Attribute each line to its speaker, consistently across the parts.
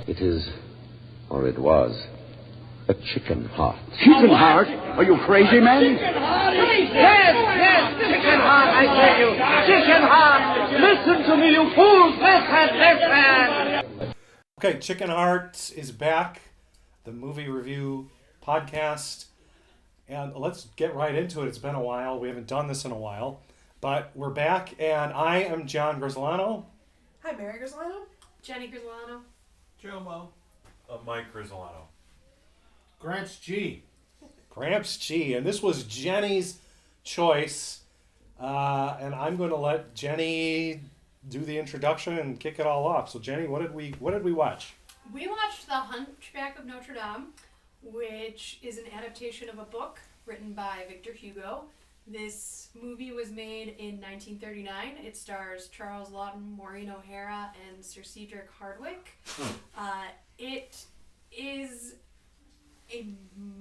Speaker 1: It is, or it was, a chicken heart.
Speaker 2: Chicken heart? Are you crazy, man?
Speaker 3: Chicken heart! Yes, chicken heart, I tell you. Chicken heart! Listen to me, you fools! Listen!
Speaker 4: Okay, Chicken Heart is back, the movie review podcast. And let's get right into it. It's been a while. We haven't done this in a while. But we're back, and I am John Grisolano.
Speaker 5: Hi, Mary Grisolano.
Speaker 6: Jenny Grisolano.
Speaker 7: Joe Mo.
Speaker 8: Mike Grisolano.
Speaker 7: Gramps G.
Speaker 4: Gramps G. And this was Jenny's choice. And I'm going to let Jenny do the introduction and kick it all off. So, Jenny, what did we watch?
Speaker 6: We watched The Hunchback of Notre Dame, which is an adaptation of a book written by Victor Hugo. This movie was made in 1939. It stars Charles Laughton, Maureen O'Hara, and Sir Cedric Hardwicke. It is a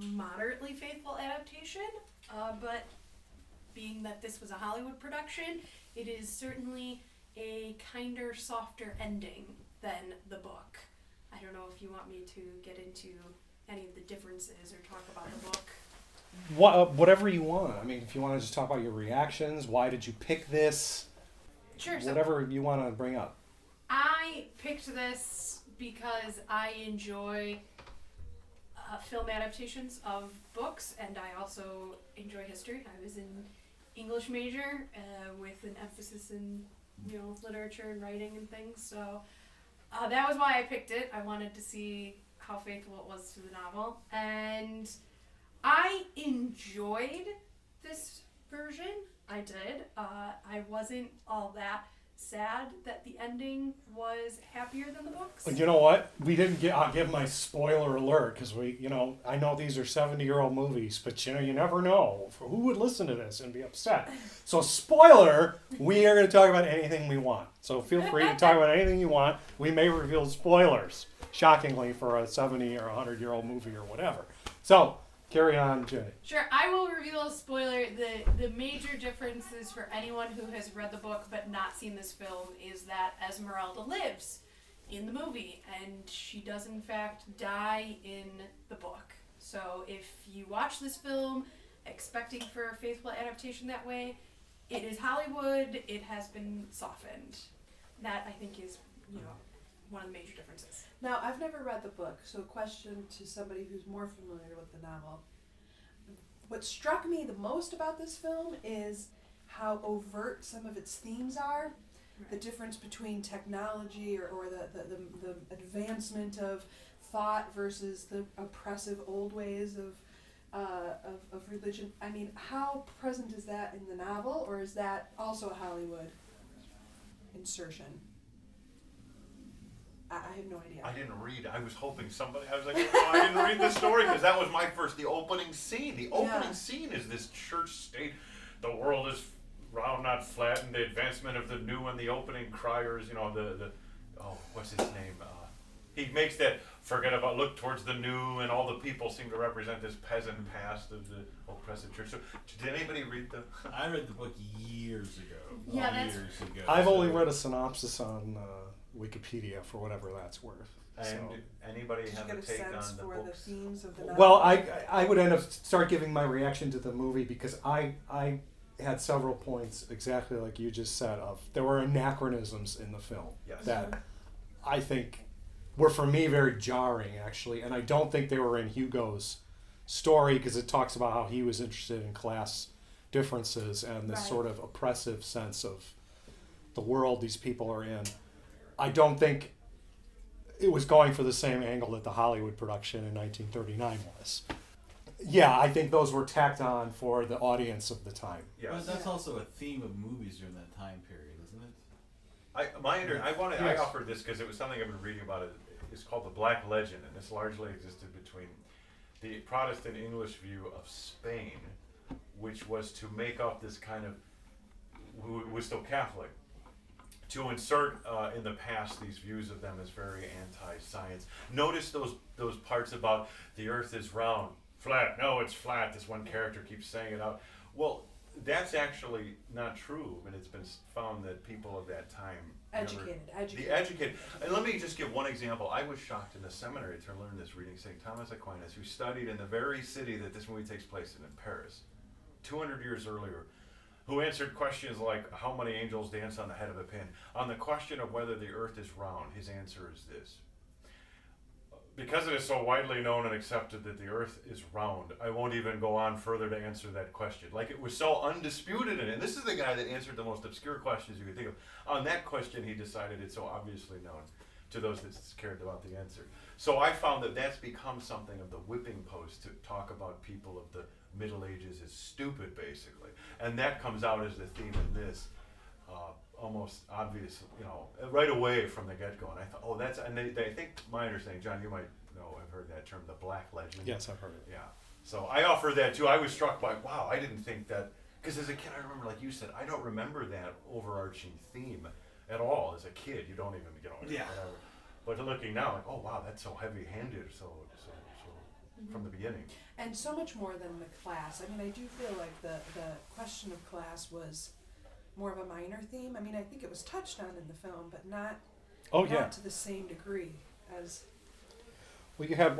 Speaker 6: moderately faithful adaptation, but being that this was a Hollywood production, it is certainly a kinder, softer ending than the book. I don't know if you want me to get into any of the differences or talk about the book.
Speaker 4: Whatever you want. I mean, if you want to just talk about your reactions, why did you pick this?
Speaker 6: Sure.
Speaker 4: Whatever you want to bring up.
Speaker 6: I picked this because I enjoy film adaptations of books, and I also enjoy history. I was an English major with an emphasis in literature and writing and things, so that was why I picked it. I wanted to see how faithful it was to the novel, and I enjoyed this version. I did. I wasn't all that sad that the ending was happier than the books.
Speaker 4: You know what? We didn't get. I'll give my spoiler alert because I know these are 70-year-old movies, but you never know who would listen to this and be upset. So, spoiler: we are going to talk about anything we want. So feel free to talk about anything you want. We may reveal spoilers, shockingly, for a 70 or 100-year-old movie or whatever. So. Carry on, Jenny.
Speaker 6: Sure, I will reveal a spoiler. The major differences for anyone who has read the book but not seen this film is that Esmeralda lives in the movie, and she does in fact die in the book. So if you watch this film expecting for a faithful adaptation that way, it is Hollywood. It has been softened. That, I think, is one of the major differences.
Speaker 5: Now, I've never read the book, so a question to somebody who's more familiar with the novel. What struck me the most about this film is how overt some of its themes are. Right. The difference between technology or the advancement of thought versus the oppressive old ways of religion. I mean, how present is that in the novel, or is that also a Hollywood insertion? I have no idea.
Speaker 8: I didn't read. I was hoping somebody. I was like, I didn't read this story because that was my first. The opening scene. The opening scene is this church state. The world is round, not flat, and the advancement of the new and the opening criers. What's his name? He makes that look towards the new, and all the people seem to represent this peasant past of the oppressive church. So, did anybody read the?
Speaker 7: I read the book years ago.
Speaker 6: Yeah,
Speaker 4: I've only read a synopsis on Wikipedia for whatever that's worth.
Speaker 8: And
Speaker 4: so.
Speaker 8: Anybody have a take on the
Speaker 5: for
Speaker 8: books?
Speaker 5: The themes of the novel?
Speaker 4: Well, I would end up start giving my reaction to the movie because I had several points exactly like you just said of there were anachronisms in the film that I think were for me very jarring actually, and I don't think they were in Hugo's story because it talks about how he was interested in class differences and this sort of oppressive sense of the world these people are in. I don't think it was going for the same angle that the Hollywood production in 1939 was. Yeah, I think those were tacked on for the audience of the time.
Speaker 7: Yes. But that's also a theme of movies during that time period, isn't it?
Speaker 8: I offered this because it was something I've been reading about. It's called the Black Legend, and this largely existed between the Protestant English view of Spain, which was to make up this kind of, who was still Catholic, to insert in the past these views of them as very anti-science. Notice those parts about the earth is round, flat, no, it's flat. This one character keeps saying it out. Well, that's actually not true. I mean, it's been found that people of that time
Speaker 5: Educated.
Speaker 8: the educated. And let me just give one example. I was shocked in the seminary to learn this reading St. Thomas Aquinas, who studied in the very city that this movie takes place in Paris, 200 years earlier, who answered questions like how many angels dance on the head of a pin. On the question of whether the earth is round, his answer is this: because it is so widely known and accepted that the earth is round, I won't even go on further to answer that question. Like, it was so undisputed in it. And this is the guy that answered the most obscure questions you could think of. On that question, he decided it's so obviously known to those that cared about the answer. So I found that that's become something of the whipping post to talk about people of the Middle Ages as stupid, basically. And that comes out as the theme in this. Almost obvious, right away from the get-go. And I thought, oh, that's, and they think, my understanding, John, you might know, I've heard that term, the black legend.
Speaker 4: Yes, I've heard it.
Speaker 8: Yeah. So I offer that too. I was struck by, wow, I didn't think that, because as a kid, I remember, like you said, I don't remember that overarching theme at all. As a kid, you don't even, whatever. But looking now, like, oh, wow, that's so heavy-handed, so from the beginning.
Speaker 5: And so much more than the class. I mean, I do feel like the question of class was more of a minor theme. I mean, I think it was touched on in the film, but not to the same degree as.
Speaker 4: Well, you have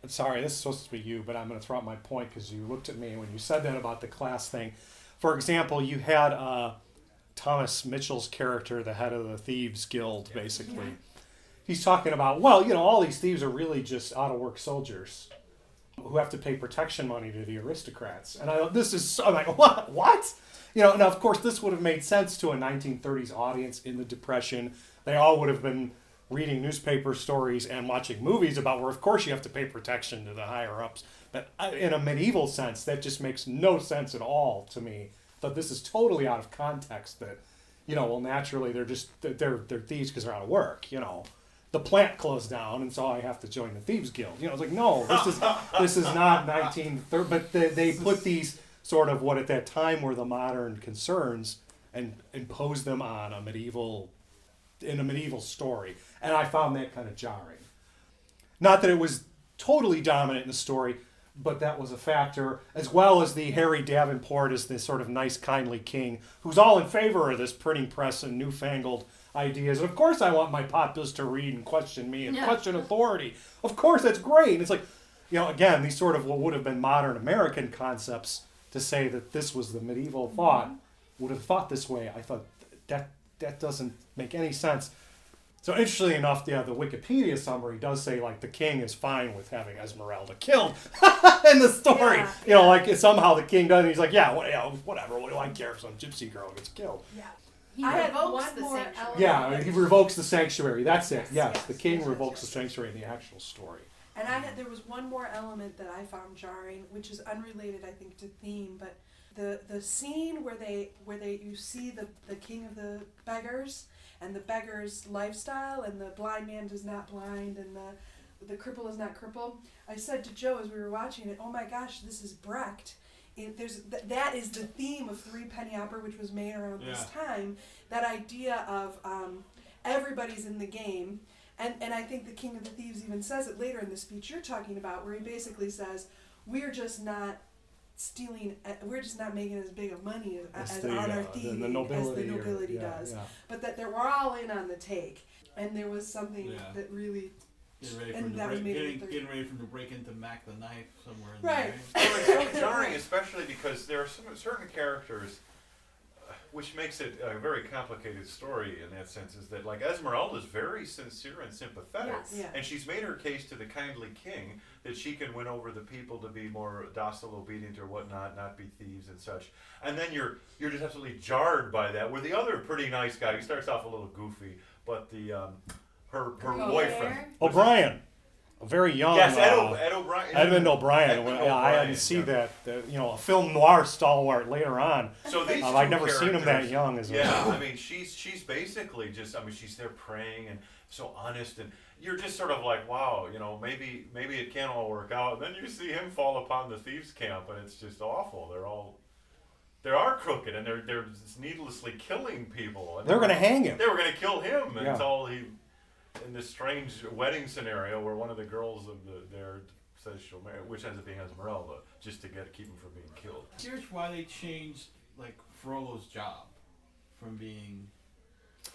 Speaker 4: sorry, this is supposed to be you, but I'm going to throw out my point because you looked at me when you said that about the class thing. For example, you had Thomas Mitchell's character, the head of the Thieves Guild, basically. Yeah. He's talking about, all these thieves are really just out-of-work soldiers who have to pay protection money to the aristocrats. And I'm like, what? Now, of course, this would have made sense to a 1930s audience in the Depression. They all would have been reading newspaper stories and watching movies about where, of course, you have to pay protection to the higher-ups. But in a medieval sense, that just makes no sense at all to me. But this is totally out of context that, naturally, they're thieves because they're out of work, The plant closed down, and so I have to join the Thieves Guild. It's like, no, this is not 1930. But they put these sort of what at that time were the modern concerns and imposed them on a medieval story, and I found that kind of jarring. Not that it was totally dominant in the story, but that was a factor, as well as the Harry Davenport as this sort of nice, kindly king who's all in favor of this printing press and newfangled ideas. And of course I want my populace to read and question me and question authority. Of course, that's great. And it's like, again, these sort of what would have been modern American concepts to say that this was the medieval thought, would have thought this way. I thought that doesn't make any sense. So interestingly enough, the Wikipedia summary does say, like, the king is fine with having Esmeralda killed in the story. Like, somehow the king doesn't. He's like, whatever. What do I care if some gypsy girl gets killed?
Speaker 6: Yeah. He revokes the sanctuary.
Speaker 4: Yeah, he revokes the sanctuary. That's it. Yes, the king revokes the sanctuary in the actual story.
Speaker 5: And there was one more element that I found jarring, which is unrelated, I think, to theme, but the scene where you see the king of the beggars and the beggar's lifestyle, and the blind man is not blind, and the cripple is not crippled. I said to Joe as we were watching it, oh my gosh, this is Brecht. That is the theme of Three Penny Opera, which was made around this time. That idea of everybody's in the game. And I think the King of the Thieves even says it later in the speech you're talking about, where he basically says, we're just not stealing, we're just not making as big of money as on our thieving as the nobility does. Yeah. But that we're all in on the take. And there was something that really...
Speaker 7: Getting ready for him to break into Mac the Knife somewhere in
Speaker 5: right.
Speaker 8: there. It's so jarring, especially because there are certain characters, which makes it a very complicated story in that sense, is that, like, Esmeralda is very sincere and sympathetic, and she's made her case to the kindly king that she can win over the people to be more docile, obedient, or whatnot, not be thieves and such. And then you're just absolutely jarred by that. Where the other pretty nice guy, he starts off a little goofy, but the her boyfriend,
Speaker 4: O'Brien, a very young.
Speaker 8: Yes, Ed O'Brien.
Speaker 4: Edmund O'Brien. I had to see that. A film noir stalwart later on.
Speaker 8: So these
Speaker 4: I've never seen him that young as well.
Speaker 8: Yeah, I mean, she's basically just. I mean, she's there praying and so honest, and you're just sort of like, wow, maybe it can all work out. And then you see him fall upon the thieves' camp, and it's just awful. They are crooked, and they're just needlessly killing people. And
Speaker 4: they're going to hang him.
Speaker 8: They were going to kill him until he. In this strange wedding scenario where one of the girls of their says she'll marry, which ends up being Esmeralda, just to keep him from being killed.
Speaker 7: Here's why they changed like Frollo's job from being.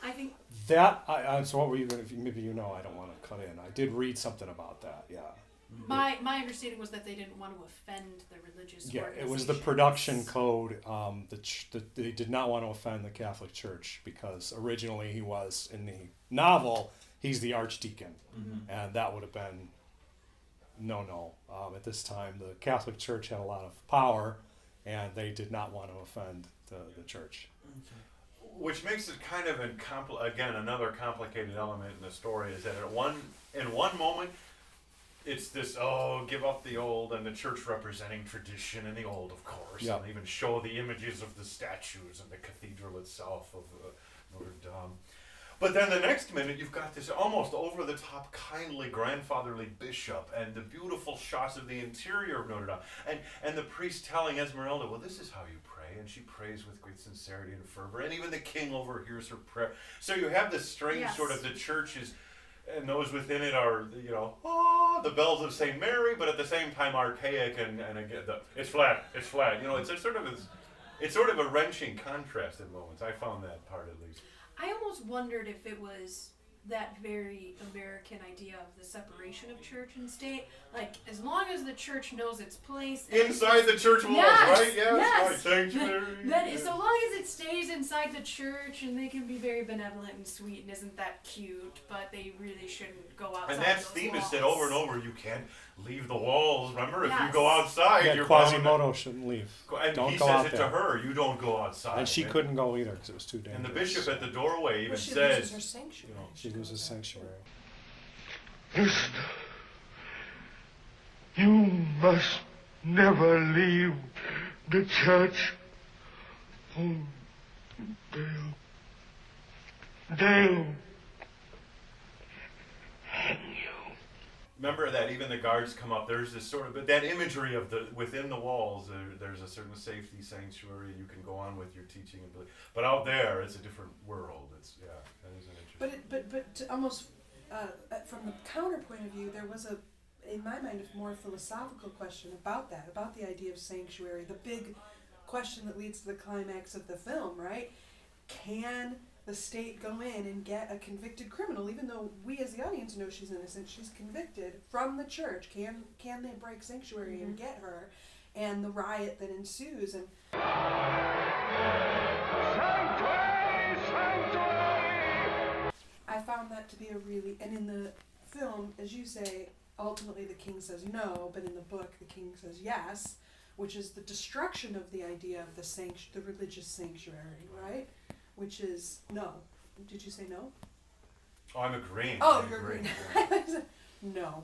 Speaker 6: I think
Speaker 4: That so what were you going to? Maybe you know. I don't want to cut in. I did read something about that. Yeah.
Speaker 6: my understanding was that they didn't want to offend the religious
Speaker 4: Yeah, it was the
Speaker 6: organizations.
Speaker 4: production code. They did not want to offend the Catholic Church because originally he was in the novel. He's the archdeacon, and that would have been no. At this time, the Catholic Church had a lot of power, and they did not want to offend the church.
Speaker 8: Which makes it kind of again another complicated element in the story is that in one moment it's this give up the old, and the church representing tradition and the old, of course,
Speaker 4: Yep.
Speaker 8: and even show the images of the statues and the cathedral itself of Notre Dame. But then the next minute, you've got this almost over-the-top, kindly, grandfatherly bishop, and the beautiful shots of the interior of Notre Dame, and the priest telling Esmeralda, well, this is how you pray, and she prays with great sincerity and fervor, and even the king overhears her prayer. So you have this strange sort of the churches, and those within it are, the bells of St. Mary, but at the same time archaic, and again, it's flat. It's sort of a wrenching contrast in moments. I found that part at least.
Speaker 6: I almost wondered if it was that very American idea of the separation of church and state. Like, as long as the church knows its place.
Speaker 8: Inside the church walls, right? Yes. Right. Sanctuary.
Speaker 6: Then, so long as it stays inside the church, and they can be very benevolent and sweet, and isn't that cute, but they really shouldn't go outside.
Speaker 8: And that
Speaker 6: those
Speaker 8: theme
Speaker 6: walls.
Speaker 8: is said over and over. You can't leave the walls. Remember, if you go outside, you're
Speaker 4: Quasimodo shouldn't leave.
Speaker 8: And
Speaker 4: don't
Speaker 8: he
Speaker 4: go
Speaker 8: says
Speaker 4: out
Speaker 8: it
Speaker 4: there.
Speaker 8: to her. You don't go outside.
Speaker 4: And she couldn't go either because it was too dangerous.
Speaker 8: And the bishop at the doorway even
Speaker 5: she
Speaker 8: says,
Speaker 5: loses her sanctuary.
Speaker 4: She loses sanctuary.
Speaker 9: Listen, you must never leave the church. Oh, they'll hang you.
Speaker 8: remember that even the guards come up. There's this sort of that imagery of within the walls. There's a certain safety sanctuary. You can go on with your teaching and belief. But out there, it's a different world. That is an interesting.
Speaker 5: But to almost from the counterpoint of view, there was in my mind, a more philosophical question about that, about the idea of sanctuary, the big question that leads to the climax of the film, right? Can the state go in and get a convicted criminal, even though we as the audience know she's innocent, she's convicted, from the church? Can they break sanctuary and get her? And the riot that ensues. And I found that to be and in the film, as you say, ultimately the king says no, but in the book the king says yes, which is the destruction of the idea of the religious sanctuary, right? Which is no. Did you say no?
Speaker 8: Oh, I'm agreeing.
Speaker 5: Oh, you're agreeing. No.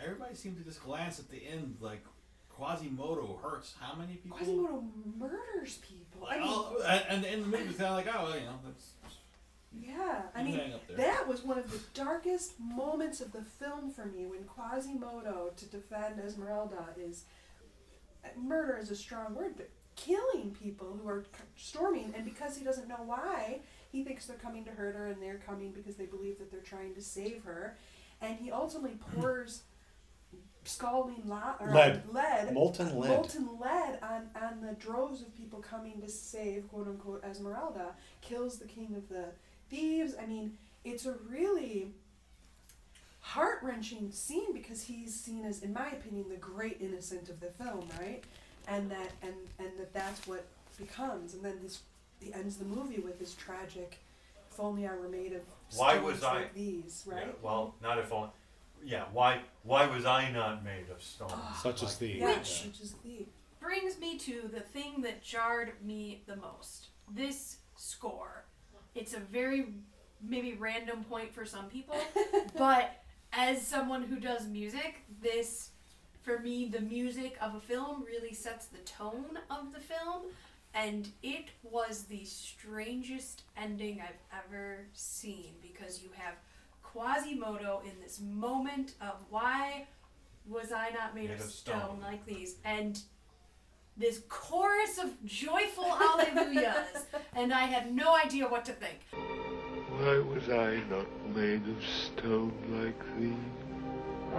Speaker 7: Everybody seemed to just glance at the end like Quasimodo hurts how many people?
Speaker 5: Quasimodo murders people.
Speaker 7: And in the movie it's kind of like, that's.
Speaker 5: Yeah, I mean, that was one of the darkest moments of the film for me, when Quasimodo, to defend Esmeralda, murder is a strong word, but killing people who are storming, and because he doesn't know why, he thinks they're coming to hurt her, and they're coming because they believe that they're trying to save her, and he ultimately pours scalding
Speaker 4: molten
Speaker 5: lead on the droves of people coming to save, quote unquote, Esmeralda, kills the king of the thieves. I mean, it's a really heart-wrenching scene because he's seen as, in my opinion, the great innocent of the film, right? And that's what becomes. And then he ends the movie with this tragic, if only I were made of stones like these, right?
Speaker 8: Yeah, well, not if only. Yeah, why was I not made of stone?
Speaker 4: Such as thee.
Speaker 6: Which brings me to the thing that jarred me the most. This score. It's a very maybe random point for some people, but as someone who does music, for me, the music of a film really sets the tone of the film, and it was the strangest ending I've ever seen, because you have Quasimodo in this moment of why was I not made of stone like these, and this chorus of joyful hallelujahs, and I had no idea what to think.
Speaker 9: Why was I not made of stone like thee?
Speaker 6: I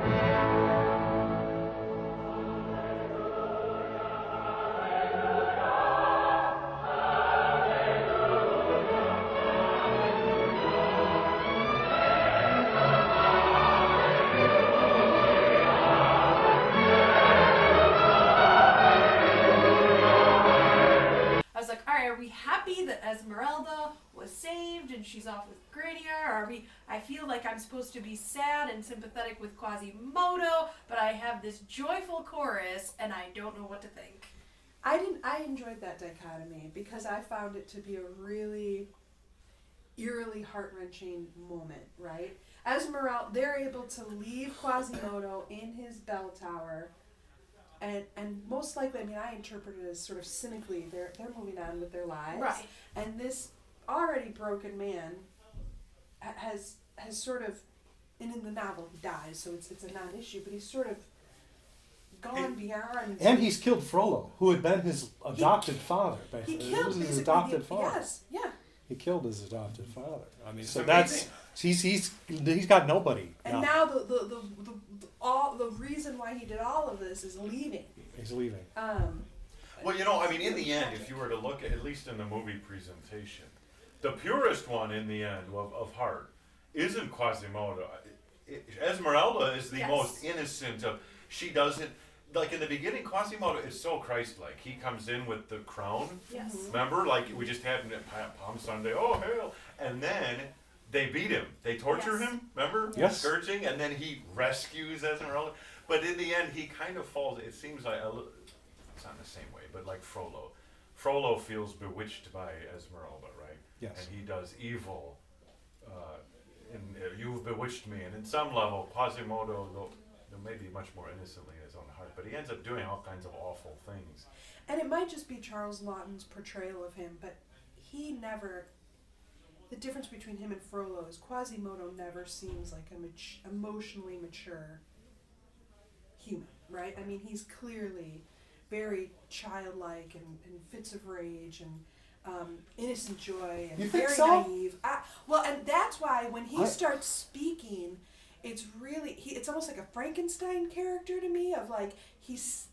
Speaker 6: was like, all right, are we happy that Esmeralda was saved and she's off with Granier? Are we? I feel like I'm supposed to be sad and sympathetic with Quasimodo, but I have this joyful chorus and I don't know what to think.
Speaker 5: I enjoyed that dichotomy because I found it to be a really eerily heart-wrenching moment, right? Esmeralda, they're able to leave Quasimodo in his bell tower, and most likely, I mean, I interpret it as sort of cynically, they're moving on with their lives.
Speaker 6: Right.
Speaker 5: And this already broken man has sort of, and in the novel he dies, so it's a non-issue, but he's sort of gone beyond.
Speaker 4: And he's killed Frollo, who had been his adopted father.
Speaker 5: He
Speaker 4: Basically.
Speaker 5: killed
Speaker 4: It was his
Speaker 5: basically
Speaker 4: adopted father.
Speaker 5: Yes, yeah.
Speaker 4: He killed his adopted father. I mean, so
Speaker 8: It's
Speaker 4: that's he's got nobody.
Speaker 5: And now the reason why he did all of this is leaving.
Speaker 4: He's leaving.
Speaker 8: Well, you know, I mean, in the end, if you were to look at least in the movie presentation, the purest one in the end of heart isn't Quasimodo. Esmeralda is the
Speaker 6: Yes.
Speaker 8: most innocent of. She doesn't. Like in the beginning, Quasimodo is so Christ-like. He comes in with the crown.
Speaker 6: Yes.
Speaker 8: Remember, like we just had Palm Sunday. Oh hail! And then they beat him. They torture
Speaker 6: Yes.
Speaker 8: him. Remember?
Speaker 4: Yes.
Speaker 8: Scourging, and then he rescues Esmeralda. But in the end, he kind of falls. It seems like it's not in the same way, but like Frollo. Frollo feels bewitched by Esmeralda, right?
Speaker 4: Yes.
Speaker 8: And he does evil. You've bewitched me, and in some level, Quasimodo, though maybe much more innocently in his own heart, but he ends up doing all kinds of awful things.
Speaker 5: And it might just be Charles Laughton's portrayal of him, but he never. The difference between him and Frollo is Quasimodo never seems like a emotionally mature human, right? I mean, he's clearly very childlike and fits of rage and innocent joy and
Speaker 4: You think
Speaker 5: very
Speaker 4: so?
Speaker 5: naive. Well, and that's why when he starts speaking, it's really it's almost like a Frankenstein character to me. Of like he's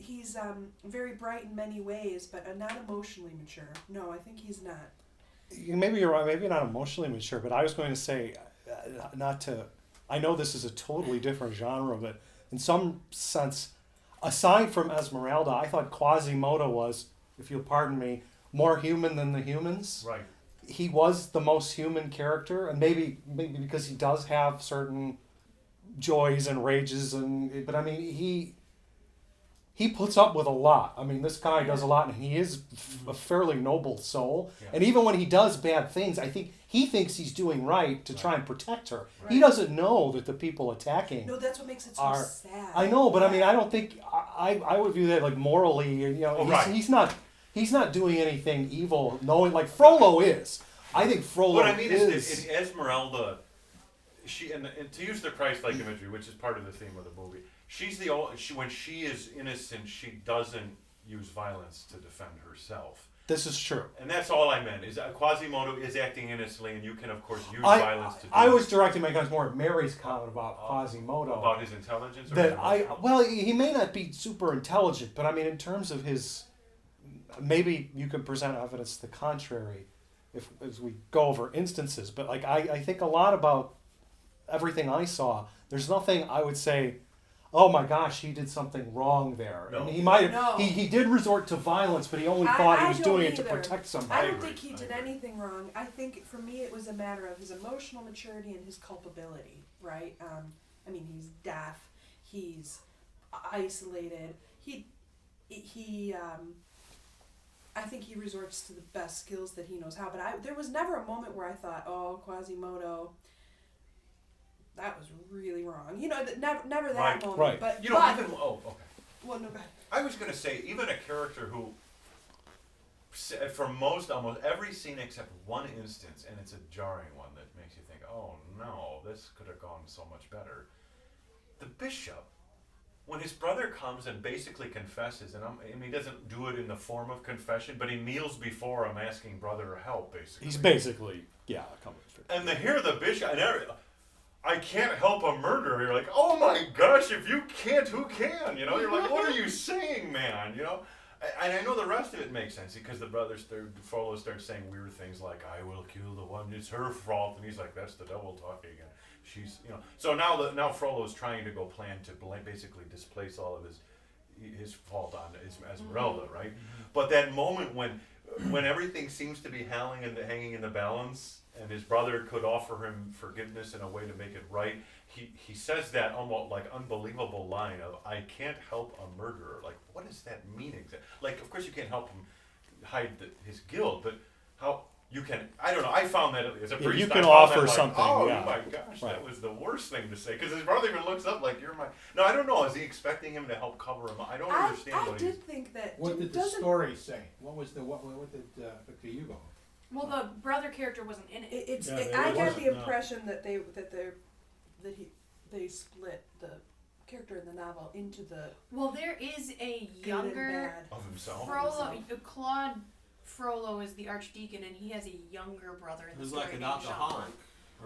Speaker 5: very bright in many ways, but not emotionally mature. No, I think he's not.
Speaker 4: Maybe you're right. Maybe not emotionally mature, but I was going to say, not to. I know this is a totally different genre, but in some sense, aside from Esmeralda, I thought Quasimodo was, if you'll pardon me, more human than the humans.
Speaker 8: Right.
Speaker 4: He was the most human character, and maybe because he does have certain joys and rages, but I mean he puts up with a lot. I mean, this guy does a lot, and he is a fairly noble soul. Yeah. And even when he does bad things, I think he thinks he's doing right to try and protect her. Right. He doesn't know that the people attacking.
Speaker 5: No, that's what makes it so sad.
Speaker 4: I know, but I mean, I don't think I would view that like morally. You know, he's not doing anything evil, knowing like Frollo is. I think Frollo.
Speaker 8: What I mean
Speaker 4: is
Speaker 8: in Esmeralda. She and to use the Christ-like imagery, which is part of the theme of the movie. She's when she is innocent, she doesn't use violence to defend herself.
Speaker 4: This is true.
Speaker 8: And that's all I meant, is Quasimodo is acting innocently, and you can, of course, use violence to do
Speaker 4: I was directing my guns more at Mary's comment about Quasimodo.
Speaker 8: About his intelligence?
Speaker 4: He may not be super intelligent, but I mean, in terms of his... Maybe you could present evidence to the contrary as we go over instances, but like I think a lot about everything I saw. There's nothing I would say... Oh my gosh, he did something wrong there.
Speaker 8: No.
Speaker 4: And he might have. He did resort to violence, but he only thought he was doing it to protect somebody.
Speaker 5: I don't think he did anything wrong. I think for me it was a matter of his emotional maturity and his culpability, right? I mean, he's deaf, he's isolated. I think he resorts to the best skills that he knows how. But there was never a moment where I thought, oh, Quasimodo, that was really wrong. You know, never that moment.
Speaker 4: Right.
Speaker 8: But okay.
Speaker 5: Well, no, go ahead.
Speaker 8: I was going to say, even a character who, for almost every scene except one instance, and it's a jarring one that makes you think, oh no, this could have gone so much better. The bishop, when his brother comes and basically confesses, and he doesn't do it in the form of confession, but he kneels before him asking brother help, basically.
Speaker 4: He's basically, coming through.
Speaker 8: And to hear the bishop, I can't help a murderer. You're like, oh my gosh, if you can't, who can? You know, you're like, what are you saying, man? You know, and I know the rest of it makes sense because the brothers, Frollo starts saying weird things like, I will kill the one, it's her fault, and he's like, that's the devil talking again. She's, you know, so now Frollo is trying to go plan to basically displace all of his fault on Esmeralda, right? But that moment when everything seems to be hanging in the balance, and his brother could offer him forgiveness in a way to make it right, he says that almost like unbelievable line of, I can't help a murderer. Like, what does that mean exactly? Like, of course you can't help him hide his guilt, but how you can, I don't know, I found that as a priest,
Speaker 4: you can
Speaker 8: I found
Speaker 4: offer
Speaker 8: that like,
Speaker 4: something,
Speaker 8: oh
Speaker 4: yeah.
Speaker 8: my gosh,
Speaker 4: Right.
Speaker 8: that was the worst thing to say, because his brother even looks up like, you're my, no, I don't know, is he expecting him to help cover him? I don't understand
Speaker 5: I
Speaker 8: what he's,
Speaker 5: did think that.
Speaker 10: What did the story say? What did Victor Hugo?
Speaker 6: Well, the brother character wasn't in it.
Speaker 5: I got the impression that they split the character in the novel into the.
Speaker 6: Well, there is a
Speaker 5: good and
Speaker 6: younger
Speaker 5: bad.
Speaker 8: of himself.
Speaker 6: Frollo. Claude Frollo is the archdeacon, and he has a younger brother in the
Speaker 7: Who's
Speaker 6: story.
Speaker 7: like an
Speaker 6: named
Speaker 7: alcoholic,
Speaker 6: Jean.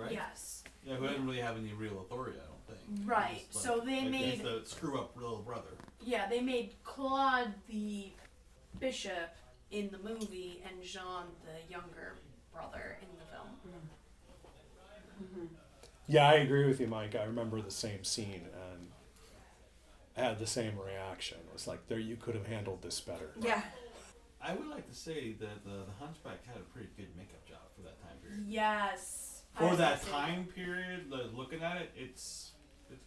Speaker 7: right?
Speaker 6: Yes.
Speaker 7: Yeah, who doesn't really have any real authority, I don't think.
Speaker 6: Right.
Speaker 7: He's
Speaker 6: So they
Speaker 7: he's
Speaker 6: made.
Speaker 7: the screw up little brother.
Speaker 6: Yeah, they made Claude the bishop in the movie, and Jean the younger brother in the film.
Speaker 4: Yeah, I agree with you, Mike. I remember the same scene and had the same reaction. It was like, there, you could have handled this better.
Speaker 5: Yeah.
Speaker 7: I would like to say that the Hunchback had a pretty good makeup job for that time period.
Speaker 6: Yes. I
Speaker 7: For
Speaker 6: was
Speaker 7: that
Speaker 6: gonna say
Speaker 7: time period, looking at it, it's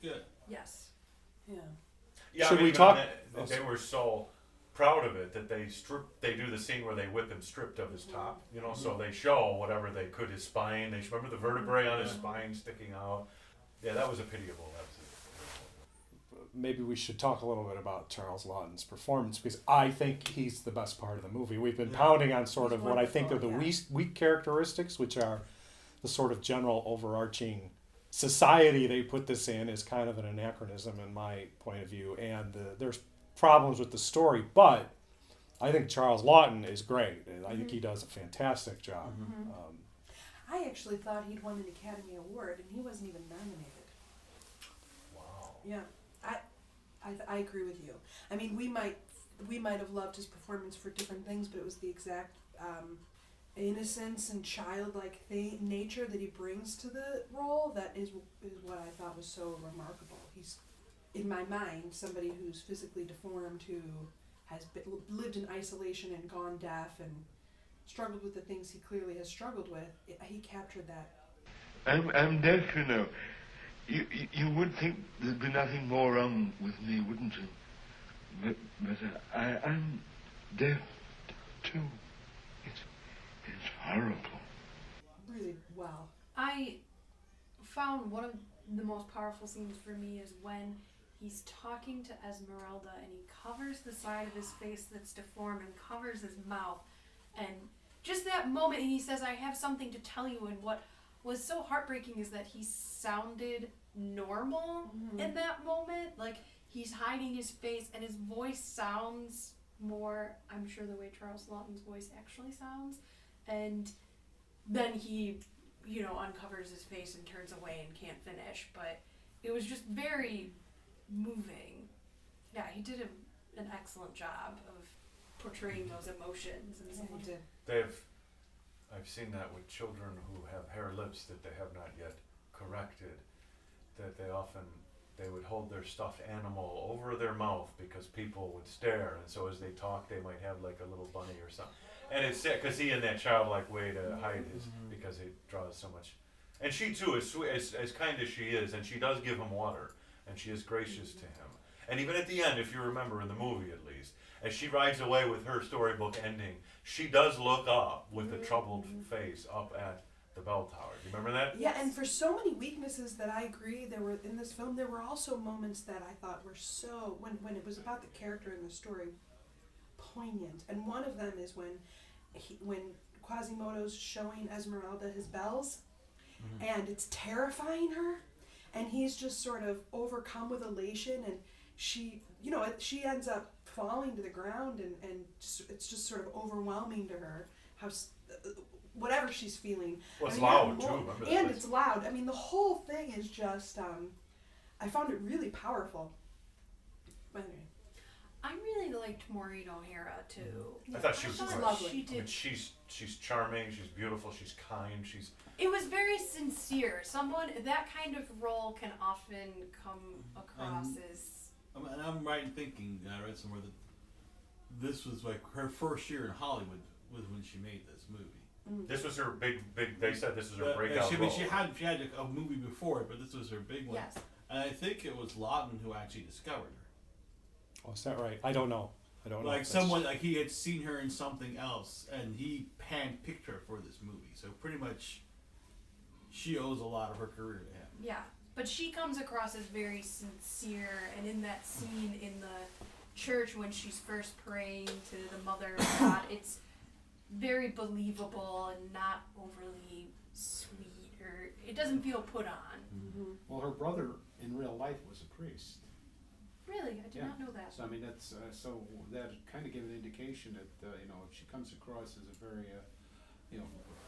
Speaker 7: good.
Speaker 6: Yes.
Speaker 5: Yeah.
Speaker 8: Yeah,
Speaker 4: Should
Speaker 8: I mean,
Speaker 4: we talk-
Speaker 8: that they were so proud of it that they do the scene where they whip him stripped of his top, you know, so they show whatever they could, his spine, they remember the vertebrae on his spine sticking out. Yeah, that was a pitiable.
Speaker 4: Maybe we should talk a little bit about Charles Laughton's performance, because I think he's the best part of the movie. We've been pounding on sort of what I think are the weak characteristics, which are the sort of general overarching society they put this in is kind of an anachronism in my point of view, and there's problems with the story, but I think Charles Laughton is great, and I think he does a fantastic job.
Speaker 5: I actually thought he'd won an Academy Award, and he wasn't even nominated.
Speaker 8: Wow.
Speaker 5: Yeah, I agree with you. I mean, we might have loved his performance for different things, but it was the exact innocence and childlike nature that he brings to the role that is what I thought was so remarkable. He's, in my mind, somebody who's physically deformed, who has lived in isolation and gone deaf and struggled with the things he clearly has struggled with. He captured that.
Speaker 9: I'm deaf, you know. You would think there'd be nothing more wrong with me, wouldn't you? But I'm deaf too. It's horrible.
Speaker 5: Really well.
Speaker 6: I found one of the most powerful scenes for me is when he's talking to Esmeralda and he covers the side of his face that's deformed and covers his mouth, and just that moment he says, I have something to tell you, and what was so heartbreaking is that he sounded normal in that moment. Like, he's hiding his face and his voice sounds more, I'm sure, the way Charles Laughton's voice actually sounds. And then he, uncovers his face and turns away and can't finish. But it was just very moving. Yeah, he did an excellent job of portraying those emotions. And
Speaker 5: He did.
Speaker 8: I've seen that with children who have hair lips that they have not yet corrected, that they would hold their stuffed animal over their mouth because people would stare, and so as they talk they might have like a little bunny or something. And it's sad because he in that childlike way to hide his, because he draws so much. And she too is sweet, as kind as she is, and she does give him water, and she is gracious to him. And even at the end, if you remember in the movie at least, as she rides away with her storybook ending, she does look up with a troubled face up at the bell tower. Do you remember that?
Speaker 5: Yeah, and for so many weaknesses that I agree there were in this film, there were also moments that I thought were so, when it was about the character in the story, poignant. And one of them is when Quasimodo's showing Esmeralda his bells, and it's terrifying her, and he's just sort of overcome with elation, and she ends up falling to the ground, and it's just sort of overwhelming to her how whatever she's feeling.
Speaker 8: Well, it's
Speaker 5: I mean,
Speaker 8: loud too. Remember that
Speaker 5: and
Speaker 8: place.
Speaker 5: it's loud. I mean, the whole thing is just. I found it really powerful. But anyway.
Speaker 6: I really liked Maureen O'Hara too.
Speaker 8: I thought she was
Speaker 5: lovely.
Speaker 6: She did.
Speaker 8: I mean, she's charming. She's beautiful. She's kind.
Speaker 6: It was very sincere. Someone that kind of role can often come across as.
Speaker 7: And I'm right in thinking, I read somewhere that this was like her first year in Hollywood was when she made this movie.
Speaker 8: This was her big. They said this was her breakout
Speaker 7: she,
Speaker 8: role.
Speaker 7: she had a movie before it, but this was her big one.
Speaker 6: Yes.
Speaker 7: And I think it was Lawton who actually discovered her.
Speaker 4: Oh, is that right? I don't know.
Speaker 7: Like someone, like he had seen her in something else, and he handpicked her for this movie. So pretty much, she owes a lot of her career to him.
Speaker 6: Yeah, but she comes across as very sincere, and in that scene in the church when she's first praying to the Mother of God, it's very believable and not overly sweet, or it doesn't feel put on.
Speaker 5: Mm-hmm.
Speaker 10: Well, her brother in real life was a priest.
Speaker 6: Really, I did not know that.
Speaker 10: So I mean, that's so that kind of gave an indication that if she comes across as a very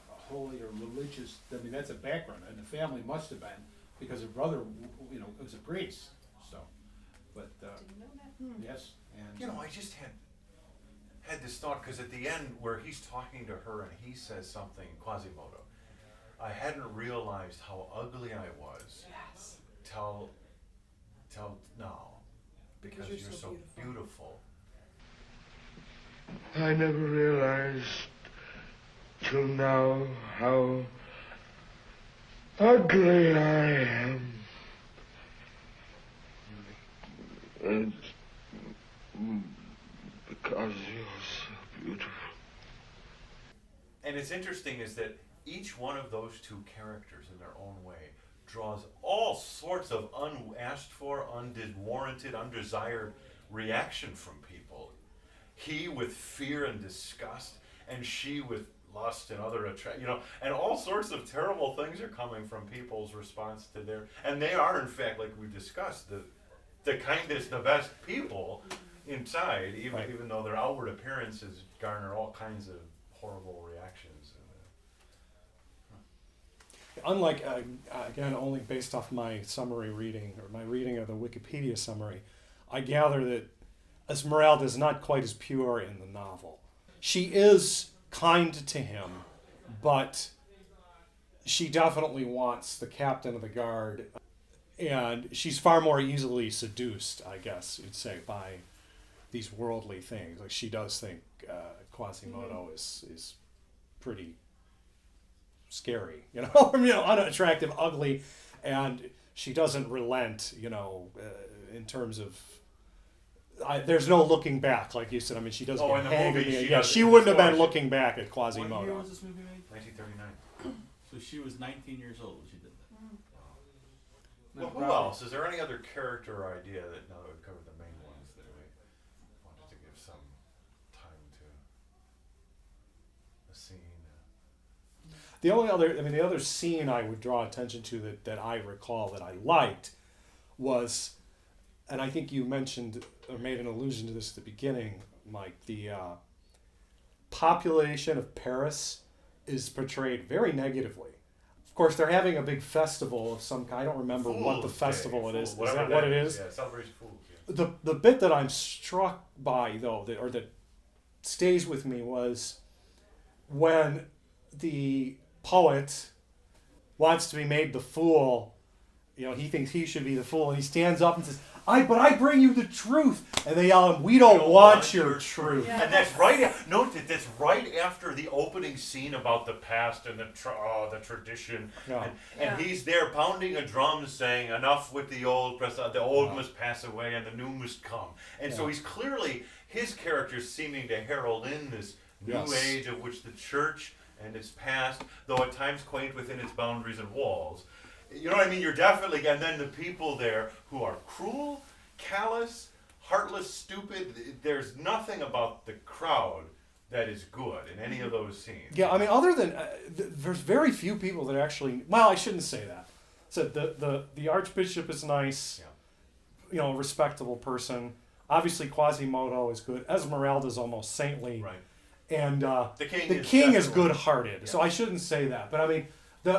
Speaker 10: holy or religious, I mean that's a background, and the family must have been because her brother, was a priest. So, but
Speaker 6: Didn't know that.
Speaker 10: yes, and
Speaker 8: I just had this thought because at the end where he's talking to her and he says something, Quasimodo, I hadn't realized how ugly I was.
Speaker 5: Yes.
Speaker 8: Till now. Because you're so beautiful.
Speaker 9: I never realized till now how ugly I am. And because you're so beautiful.
Speaker 8: And it's interesting is that each one of those two characters in their own way draws all sorts of unasked for, unwarranted, undesired reaction from people. He with fear and disgust, and she with lust and other and all sorts of terrible things are coming from people's response to their, and they are in fact, like we discussed, the kindest, the best people inside, even though their outward appearances garner all kinds of horrible reactions.
Speaker 4: Unlike, again, only based off my summary reading, or my reading of the Wikipedia summary, I gather that Esmeralda is not quite as pure in the novel. She is kind to him, but she definitely wants the captain of the guard, and she's far more easily seduced, I guess you'd say, by these worldly things. Like, she does think Quasimodo is pretty scary, unattractive, ugly, and she doesn't relent, in terms of. There's no looking back, like you said. I mean, she doesn't get hanged. She wouldn't have been looking back at Quasimodo.
Speaker 7: What year was this movie made?
Speaker 8: 1939.
Speaker 7: So she was 19 years old when she did that.
Speaker 8: Well, who else? Is there any other character or idea that, now that we've covered the main ones, that we wanted to give some time to the scene?
Speaker 4: The other scene I would draw attention to that I recall that I liked was, and I think you mentioned or made an allusion to this at the beginning, Mike, the population of Paris is portrayed very negatively. Of course, they're having a big festival of some kind. I don't remember what the festival it is. Is that what it is?
Speaker 8: Yeah, Celebration Fools. Yeah.
Speaker 4: The bit that I'm struck by, though, that stays with me was when the poet wants to be made the fool. He thinks he should be the fool, and he stands up and says, I bring you the truth. And they yell at him, we don't want your truth.
Speaker 8: Yeah. And that's right. Note that that's right after the opening scene about the past and the tradition.
Speaker 4: Yeah.
Speaker 8: And he's there pounding a drum, saying, "Enough with the old. The old must pass away, and the new must come." And so he's clearly, his character's seeming to herald in this new age of which the church and its past, though at times quaint within its boundaries and walls. You know what I mean? You're definitely, and then the people there who are cruel, callous, heartless, stupid. There's nothing about the crowd that is good in any of those scenes.
Speaker 4: Yeah, I mean, other than there's very few people that actually. Well, I shouldn't say that. So the Archbishop is nice.
Speaker 8: Yeah.
Speaker 4: A respectable person. Obviously, Quasimodo is good. Esmeralda is almost saintly.
Speaker 8: Right.
Speaker 4: and
Speaker 8: The king is
Speaker 4: king is
Speaker 8: definitely-
Speaker 4: good-hearted. So I shouldn't say that, but I mean,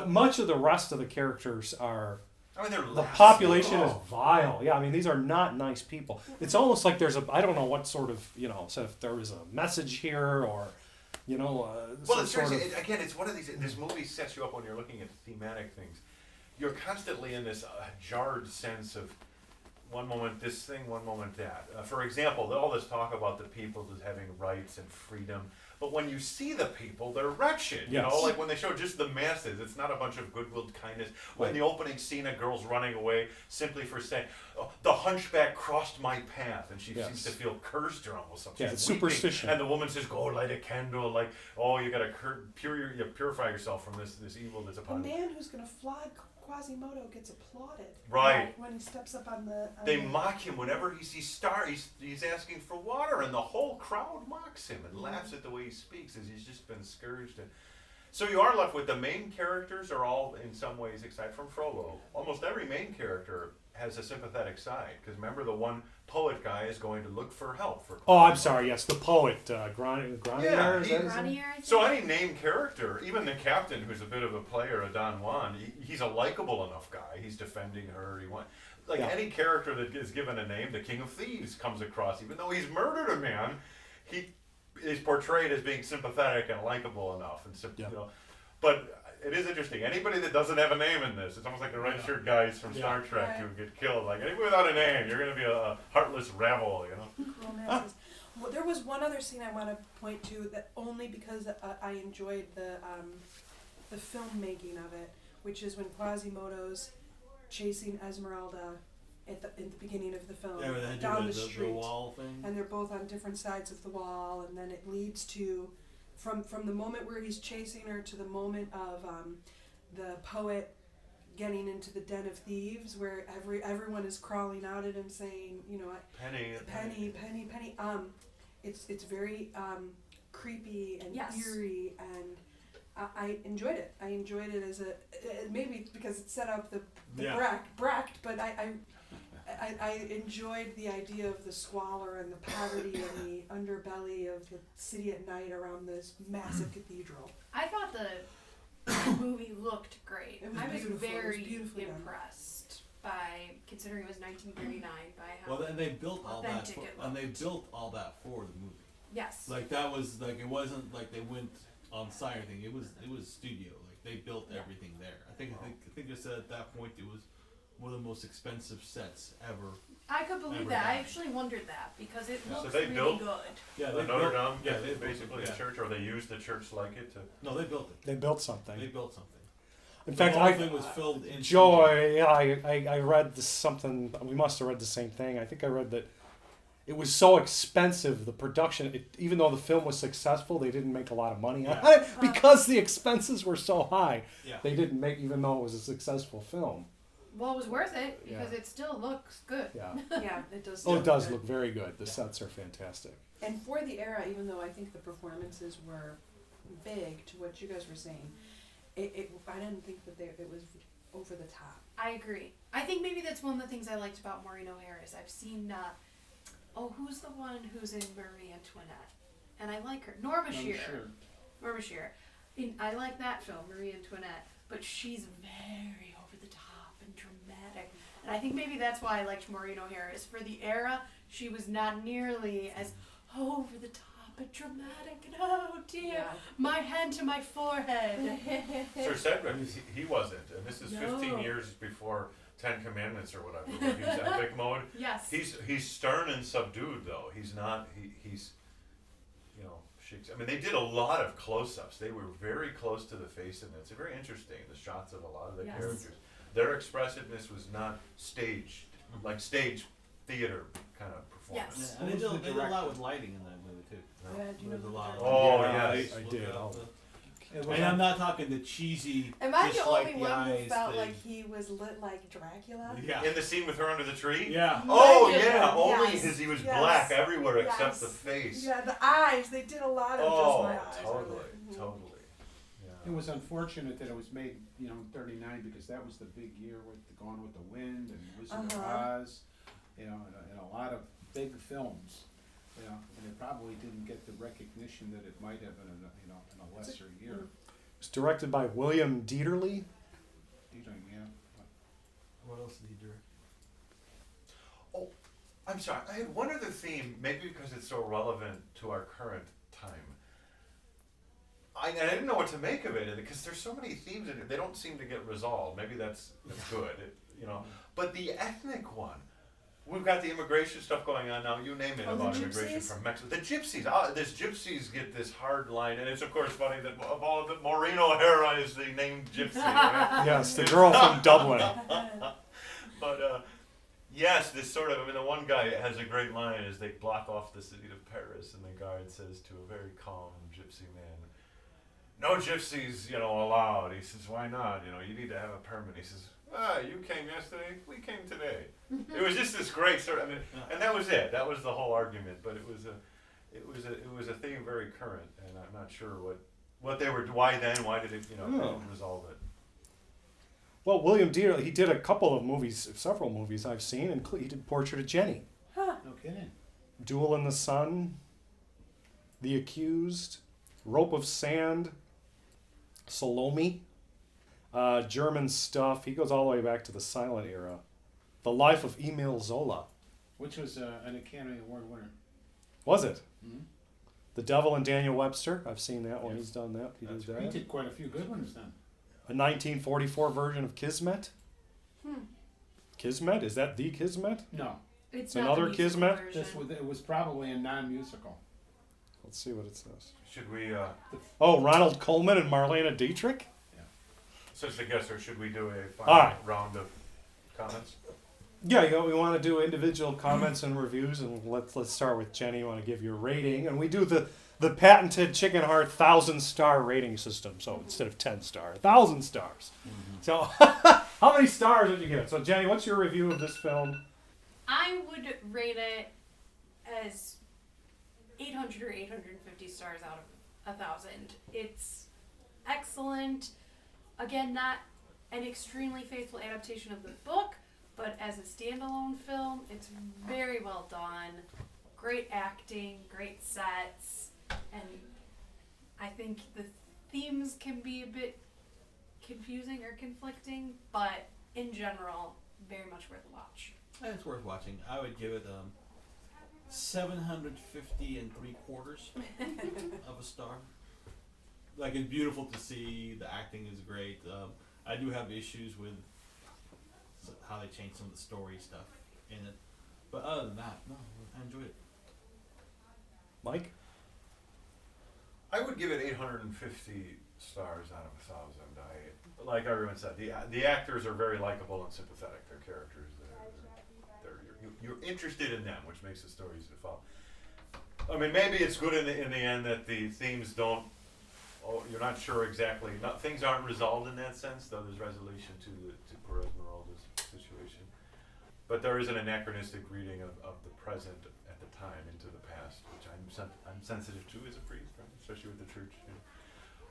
Speaker 4: much of the rest of the characters are.
Speaker 8: I mean, they're
Speaker 4: The
Speaker 8: laughing.
Speaker 4: population is vile. Yeah, I mean, these are not nice people. It's almost like there's I don't know what sort of, so if there was a message here or,
Speaker 8: Well,
Speaker 4: some
Speaker 8: it's
Speaker 4: sort
Speaker 8: seriously,
Speaker 4: of,
Speaker 8: again, it's one of these. This movie sets you up when you're looking at thematic things. You're constantly in this jarred sense of one moment this thing, one moment that. For example, all this talk about the people just having rights and freedom, but when you see the people, they're wretched. You know,
Speaker 4: Yes.
Speaker 8: like when they show just the masses, it's not a bunch of goodwill kindness. When
Speaker 4: Right.
Speaker 8: the opening scene, a girl's running away simply for saying, "Oh, the hunchback crossed my path," and she
Speaker 4: Yes.
Speaker 8: seems to feel cursed or almost something.
Speaker 4: Yeah,
Speaker 8: She's
Speaker 4: it's
Speaker 8: weeping.
Speaker 4: superstition.
Speaker 8: And the woman says, "Go light a candle," like, "Oh, you gotta purify yourself from this evil that's
Speaker 5: The
Speaker 8: upon you."
Speaker 5: man who's going to flog Quasimodo gets applauded.
Speaker 8: Right.
Speaker 5: When he steps up on the.
Speaker 8: They mock him whenever he sees star. He's asking for water, and the whole crowd mocks him and laughs at the way he speaks, as he's just been scourged. And so you are left with the main characters are all in some ways, except from Frollo. Almost every main character has a sympathetic side, because remember the one poet guy is going to look for help for.
Speaker 4: oh, I'm sorry, yes, the poet, Granier,
Speaker 8: Yeah,
Speaker 4: is
Speaker 8: he-
Speaker 4: that his name?
Speaker 6: Granier, I think?
Speaker 8: So any named character, even the captain, who's a bit of a player, a Don Juan, he's a likable enough guy. He's defending her.
Speaker 4: Yeah.
Speaker 8: Any character that is given a name, the King of Thieves comes across. Even though he's murdered a man, he is portrayed as being sympathetic and likable enough. And
Speaker 4: Yeah.
Speaker 8: but it is interesting. Anybody that doesn't have a name in this, it's almost like the red shirt guys from Star Trek who get killed. Like anybody without a name, you're going to be a heartless rabble.
Speaker 5: Romances. Well, there was one other scene I want to point to that only because I enjoyed the filmmaking of it, which is when Quasimodo's chasing Esmeralda in the beginning of the film
Speaker 7: Yeah, where they had
Speaker 5: down
Speaker 7: the
Speaker 5: the street,
Speaker 7: wall thing.
Speaker 5: and they're both on different sides of the wall, and then it leads to from the moment where he's chasing her to the moment of the poet getting into the den of thieves, where everyone is crawling out at him saying, penny. It's very creepy and
Speaker 6: Yes.
Speaker 5: eerie, and I enjoyed it. I enjoyed it as maybe because it set up the Brecht, but I enjoyed the idea of the squalor and the poverty and the underbelly of the city at night around this massive cathedral.
Speaker 6: I thought the movie looked great.
Speaker 5: It was
Speaker 6: I was
Speaker 5: beautiful. It was
Speaker 6: very
Speaker 5: beautifully done.
Speaker 6: impressed by, considering it was 1939, by how
Speaker 7: Well, then they built all that,
Speaker 6: authentic it
Speaker 7: and they
Speaker 6: looked.
Speaker 7: built all that for the movie.
Speaker 6: Yes.
Speaker 7: Like that was like it wasn't like they went on site or anything. It was studio. Like they built everything there. I think I said at that point it was one of the most expensive sets ever.
Speaker 6: I could believe
Speaker 7: Ever
Speaker 6: that. I
Speaker 7: done.
Speaker 6: actually wondered that because it
Speaker 8: So
Speaker 6: looks
Speaker 8: they
Speaker 6: really
Speaker 8: built-
Speaker 6: good.
Speaker 7: Yeah,
Speaker 8: The
Speaker 7: they
Speaker 8: Notre
Speaker 7: built,
Speaker 8: Dame,
Speaker 7: yeah, they built
Speaker 8: basically
Speaker 7: it,
Speaker 8: a church, or they used the church like it to.
Speaker 7: No, they built it.
Speaker 4: They built something.
Speaker 7: They built something.
Speaker 4: In
Speaker 7: The
Speaker 4: fact,
Speaker 7: whole thing was filmed in
Speaker 4: Joe,
Speaker 7: studio.
Speaker 4: I read something. We must have read the same thing. I think I read that it was so expensive, the production. Even though the film was successful, they didn't make a lot of money on it because the expenses were so high.
Speaker 7: Yeah.
Speaker 4: They didn't make, even though it was a successful film.
Speaker 6: Well, it was worth it because
Speaker 4: Yeah.
Speaker 6: it still looks good.
Speaker 4: Yeah.
Speaker 5: Yeah, it does.
Speaker 4: Oh, it does look very good. The sets are fantastic.
Speaker 5: And for the era, even though I think the performances were big to what you guys were saying, I didn't think that it was over the top.
Speaker 6: I agree. I think maybe that's one of the things I liked about Maureen O'Hara. I've seen, who's the one who's in Marie Antoinette? And I like her. Norma Shearer. Norma Shearer. I like that film, Marie Antoinette, but she's very over the top and dramatic. And I think maybe that's why I liked Maureen O'Hara. Is for the era, she was not nearly as over the top and dramatic. And oh dear, my hand to my forehead.
Speaker 8: Sir Cedric, he wasn't, and this is 15
Speaker 6: No.
Speaker 8: years before 10 Commandments or whatever. When he was epic mode.
Speaker 6: Yes.
Speaker 8: He's stern and subdued though. He's not. He's. I mean, they did a lot of close-ups. They were very close to the face, and it's very interesting. The shots of a lot of the characters. Their expressiveness was not staged, like stage theater kind of performance.
Speaker 6: Yes.
Speaker 7: And they did a lot with lighting in that movie too.
Speaker 5: Yeah, do you know
Speaker 7: There's a
Speaker 5: who
Speaker 7: lot.
Speaker 5: the
Speaker 8: Oh,
Speaker 7: yeah,
Speaker 8: yes.
Speaker 4: I did.
Speaker 7: And I'm not talking the cheesy.
Speaker 5: Am I
Speaker 7: just
Speaker 5: the
Speaker 7: like
Speaker 5: only
Speaker 7: the
Speaker 5: one who
Speaker 7: eyes
Speaker 5: felt
Speaker 7: thing.
Speaker 5: like he was lit like Dracula?
Speaker 7: Yeah.
Speaker 8: In the scene with her under the tree?
Speaker 7: Yeah.
Speaker 8: Oh,
Speaker 5: Legend.
Speaker 8: yeah. Only
Speaker 5: Yes.
Speaker 8: his, he was
Speaker 5: Yes.
Speaker 8: black everywhere except
Speaker 5: Yes.
Speaker 8: the face.
Speaker 5: Yeah, the eyes. They did a lot of just
Speaker 8: Oh,
Speaker 5: my eyes.
Speaker 8: totally.
Speaker 5: Mhm.
Speaker 8: Totally.
Speaker 10: It was unfortunate that it was made, in '39 because that was the big year with the Gone with the Wind and Wizard of
Speaker 5: Uh-huh.
Speaker 10: Oz, and a lot of big films you know, and it probably didn't get the recognition that it might have in a, you know, in a lesser year.
Speaker 4: It's directed by William Dieterle.
Speaker 10: Yeah.
Speaker 7: What else did he direct?
Speaker 8: Oh, I'm sorry. I had one other theme, maybe because it's so relevant to our current time. I didn't know what to make of it because there's so many themes in it. They don't seem to get resolved. Maybe that's good, you know. But the ethnic one, we've got the immigration stuff going on now. You name it about immigration from Mexico. The gypsies. This gypsies get this hard line, and it's of course funny that of all of it, Maureen O'Hara is the named gypsy. Right?
Speaker 4: Yes, the girl from Dublin.
Speaker 8: But yes, this sort of. I mean, the one guy has a great line as they block off the city of Paris, and the guard says to a very calm gypsy man, "No gypsies, allowed." He says, "Why not? You need to have a permit." He says, "You came yesterday. We came today." It was just this great sort of. I mean, and that was it. That was the whole argument. But it was a theme very current, and I'm not sure what they were. Why then? Why did it? Resolve it.
Speaker 4: Well, William Dieterle, he did a couple of movies, several movies I've seen, and he did Portrait of Jenny.
Speaker 10: No kidding.
Speaker 4: Duel in the Sun, The Accused, Rope of Sand, Salome, German stuff. He goes all the way back to the silent era. The Life of Emile Zola.
Speaker 10: Which was an Academy Award winner.
Speaker 4: Was it?
Speaker 10: Mm-hmm.
Speaker 4: The Devil and Daniel Webster. I've seen that one.
Speaker 10: Yes.
Speaker 4: He's done that. He
Speaker 10: Did quite a few good ones then.
Speaker 4: A 1944 version of Kismet. Kismet? Is that the Kismet?
Speaker 10: No.
Speaker 6: It's
Speaker 4: another
Speaker 6: not the musical
Speaker 4: Kismet?
Speaker 6: version.
Speaker 10: It was probably a non-musical.
Speaker 4: Let's see what it says.
Speaker 8: Should we?
Speaker 4: Oh, Ronald Coleman and Marlena Dietrich?
Speaker 8: Since the guest, or should we do a
Speaker 4: All right.
Speaker 8: round of comments?
Speaker 4: Yeah, we want to do individual comments and reviews, and let's start with Jenny. You want to give your rating, and we do the patented Chicken Heart 1,000-star rating system. So instead of 10 stars, 1,000 stars. Mm-hmm. So how many stars would you give it? So Jenny, what's your review of this film?
Speaker 6: I would rate it as 800 or 850 stars out of 1,000. It's excellent. Again, not an extremely faithful adaptation of the book, but as a standalone film, it's very well done. Great acting, great sets, and I think the themes can be a bit confusing or conflicting, but in general, very much worth a watch.
Speaker 7: It's worth watching. I would give it 750 3/4 of a star. Like, it's beautiful to see. The acting is great. I do have issues with how they changed some of the story stuff in it, but other than that, no, I enjoyed it.
Speaker 4: Mike?
Speaker 8: I would give it 850 stars out of 1,000. Like everyone said, the actors are very likable and sympathetic. Their characters, you're interested in them, which makes the story easy to follow. I mean, maybe it's good in the end that the themes don't. Oh, you're not sure exactly. Things aren't resolved in that sense, though. There's resolution to Perez Meralda's situation, but there is an anachronistic reading of the present at the time into the past, which I'm sensitive to as a priest, right? Especially with the church.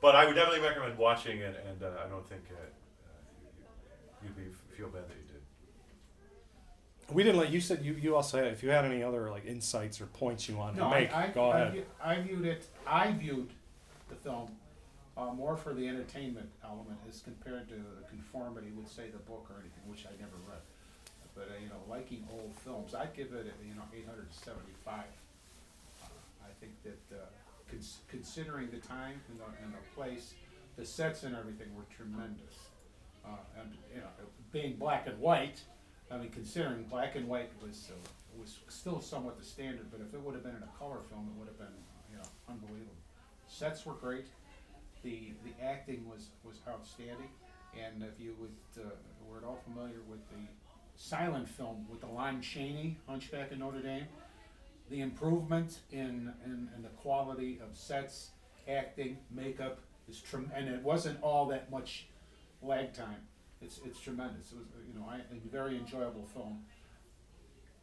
Speaker 8: But I would definitely recommend watching it, and I don't think you'd feel bad that you did.
Speaker 4: We didn't let you said you also had, if you had any other like insights or points you wanted to make. Go ahead.
Speaker 10: I viewed the film more for the entertainment element as compared to the conformity with, say, the book or anything, which I never read. But liking old films, I'd give it 875. I think that considering the time and the place, the sets and everything were tremendous. And being black and white, I mean, considering black and white was still somewhat the standard, but if it would have been in a color film, it would have been unbelievable. Sets were great. The acting was outstanding, and if you were at all familiar with the silent film with the Lon Chaney, Hunchback of Notre Dame, the improvement in the quality of sets, acting, makeup is and it wasn't all that much lag time. It's tremendous. It was a very enjoyable film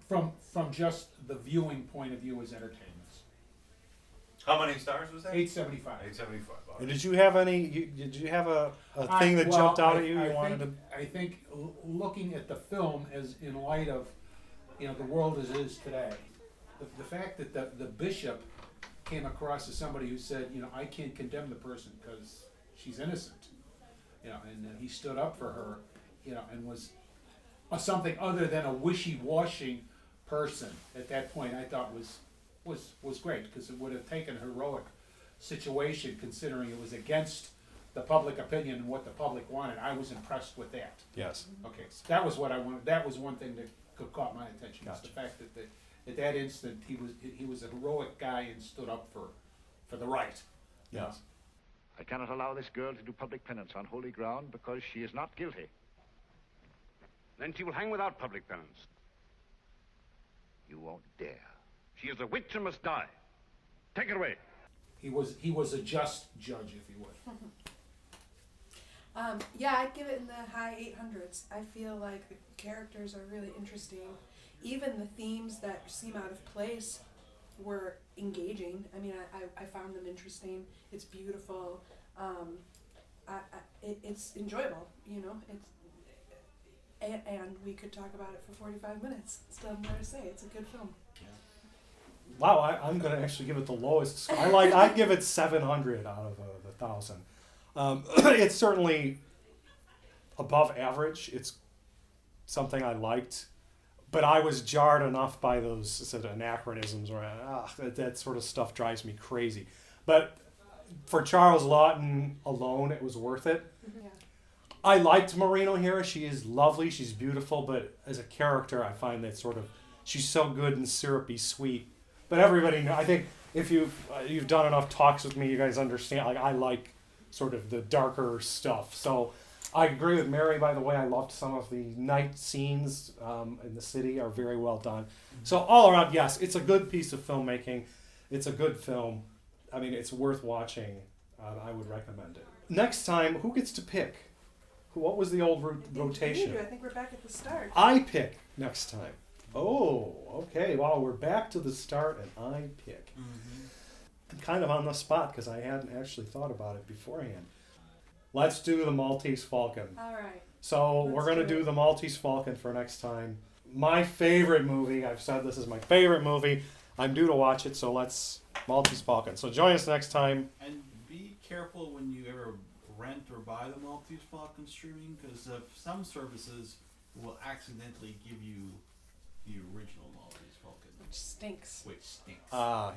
Speaker 10: from just the viewing point of view as entertainment.
Speaker 8: How many stars was that?
Speaker 10: 875.
Speaker 8: 875.
Speaker 4: And did you have any? Did you have a thing that jumped out at you?
Speaker 10: I think looking at the film as in light of the world as it is today, the fact that the bishop came across as somebody who said, I can't condemn the person because she's innocent, and he stood up for her, and was something other than a wishy-washy person at that point. I thought was great, because it would have taken a heroic situation, considering it was against the public opinion and what the public wanted. I was impressed with that.
Speaker 4: Yes.
Speaker 10: Okay, so that was what I wanted. That was one thing that caught my attention. Was
Speaker 4: Gotcha.
Speaker 10: the fact that at that instant he was a heroic guy and stood up for the right.
Speaker 4: Yes.
Speaker 11: I cannot allow this girl to do public penance on holy ground because she is not guilty.
Speaker 12: Then she will hang without public penance.
Speaker 11: You won't dare.
Speaker 12: She is a witch and must die. Take it away.
Speaker 10: He was a just judge, if you would.
Speaker 5: Yeah, I'd give it in the high 800s. I feel like the characters are really interesting. Even the themes that seem out of place were engaging. I mean, I found them interesting. It's beautiful. It's enjoyable, and we could talk about it for 45 minutes. Still have more to say. It's a good film.
Speaker 4: Wow, I'm going to actually give it the lowest score. I'd give it 700 out of 1,000. It's certainly above average. It's something I liked, but I was jarred enough by those sort of anachronisms where that sort of stuff drives me crazy. But for Charles Lawton alone, it was worth it.
Speaker 5: Yeah.
Speaker 4: I liked Marino here. She is lovely. She's beautiful, but as a character, I find that she's so good and syrupy sweet. But everybody knows, I think if you've done enough talks with me, you guys understand. I like sort of the darker stuff. So I agree with Mary. By the way, I loved some of the night scenes in the city are very well done. So all around, yes, it's a good piece of filmmaking. It's a good film. I mean, it's worth watching. I would recommend it. Next time, who gets to pick? What was the old rotation?
Speaker 5: I think we're back at the start.
Speaker 4: I pick next time. Oh, okay. Well, we're back to the start, and I pick. Mm-hmm. I'm kind of on the spot because I hadn't actually thought about it beforehand. Let's do the Maltese Falcon.
Speaker 5: All right.
Speaker 4: So we're going to do the Maltese Falcon for next time. My favorite movie. I've said this is my favorite movie. I'm due to watch it, so let's Maltese Falcon. So join us next time.
Speaker 7: And be careful when you ever rent or buy the Maltese Falcon streaming, because some services will accidentally give you the original Maltese Falcon,
Speaker 5: which stinks.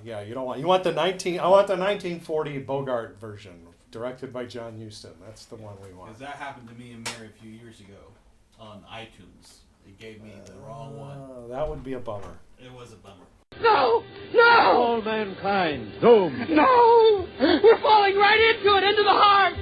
Speaker 4: Yeah, you don't want. You want the 1940 Bogart version, directed by John Huston. That's the one we want.
Speaker 7: Because that happened to me and Mary a few years ago on iTunes. They gave me the wrong one.
Speaker 4: That would be a bummer.
Speaker 7: It was a bummer.
Speaker 3: No! No!
Speaker 2: All mankind doomed.
Speaker 3: No! We're falling right into it, into the heart!